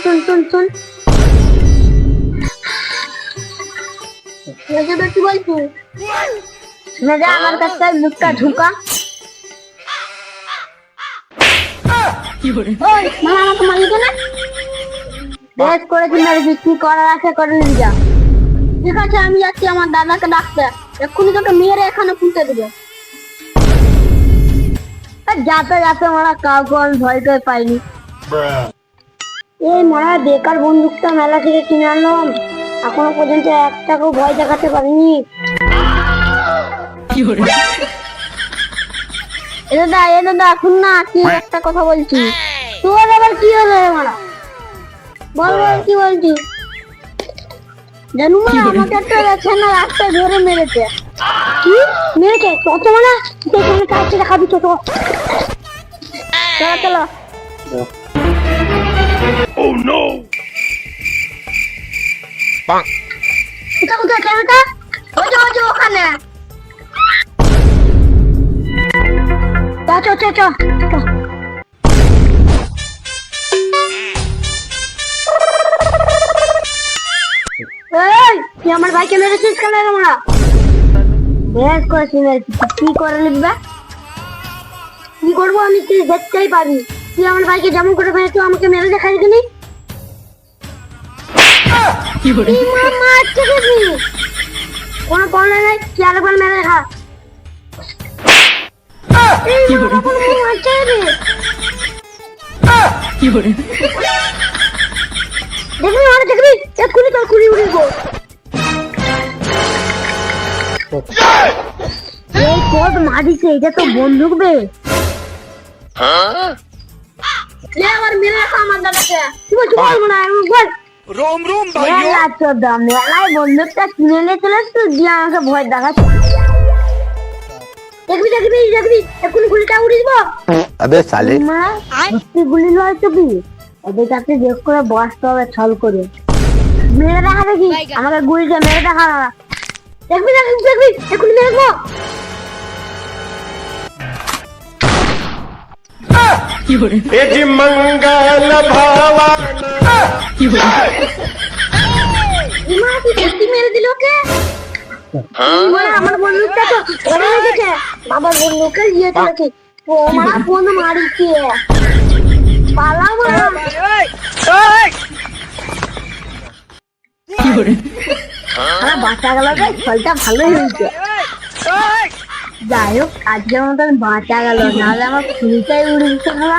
শুন কি বলছি শুনে যা আমার কাছে মুখটা ঢুকা ওই মামা আমাকে মারিকে না বেশ করেছি মেরেছি কি করার আছে করে নিয়ে যা ঠিক আছে আমি যাচ্ছি আমার দাদাকে ডাকতে এক্ষুনি তোকে মেরে এখানে পুঁতে দেবো যাতে যাতে মারা কাউকে আমি ভয় করে পাইনি এই মারা বেকার বন্দুকটা মেলা থেকে কিনে আনলাম এখনো পর্যন্ত একটাকেও ভয় দেখাতে পারিনি এ দাদা শুন না কি একটা কথা বলছি তোর আবার কি হলো মারা বল কি বলছি জানু মা আমাকে একটা ছেনা রাস্তায় ধরে মেরেছে কি মেরেছে কত মারা এখানে কাছে দেখাবি তো চলো চলো Oh no! Bang! কোথায় ক্যামেরাটা ওই ওখানে চ এই তুই আমার ভাইকে মেরেছিস কেন রে মারা বেশ করেছিস কি করে লিখবে কি করবো আমি তুই দেখতেই পাবি তুই আমার ভাইকে যেমন করে ফেলে তুই আমাকে মেরে দেখাই দিবি কোনো পড়লে নাই তুই আরেকবার মেরে দেখা দেখবি মানে দেখবি এক্ষুনি তোর কুড়ি উড়িব এই কোড মারিছে এটা তো বন্দুক বে আমার মেরে রাখা আমার দাদাকে কি বলছো বলবো না বল रोम रोम भाइयों আচ্ছা দাম মেলায় বন্দুকটা কিনে নিয়ে চলে আসতো দিয়ে আমাকে ভয় দেখাচ্ছে দেখবি এক্ষুনি গুলিটা উড়িয়ে দিব अबे साले মা সত্যি গুলি নয় তো কি ওদের কাছে দেখ করে বসতে হবে ছল করে মেরে দেখা দেখি আমাকে গুলিটা মেরে দেখা দেখবি এক্ষুনি মেরে দেবো ये जी मंगल भावा মা তুই সত্যি মেরে দিল ওকে আমার বন্ধুটা তো ওরা গেছে বাবার বন্ধুকে দিয়ে চলেছে ও মা ফোন মারিছে পালাবো বাঁচা গেল ফলটা ভালোই হয়েছে যাই হোক আজকের মতন বাঁচা গেল নাহলে আমার ফুলটাই উড়ে দিতে খেলা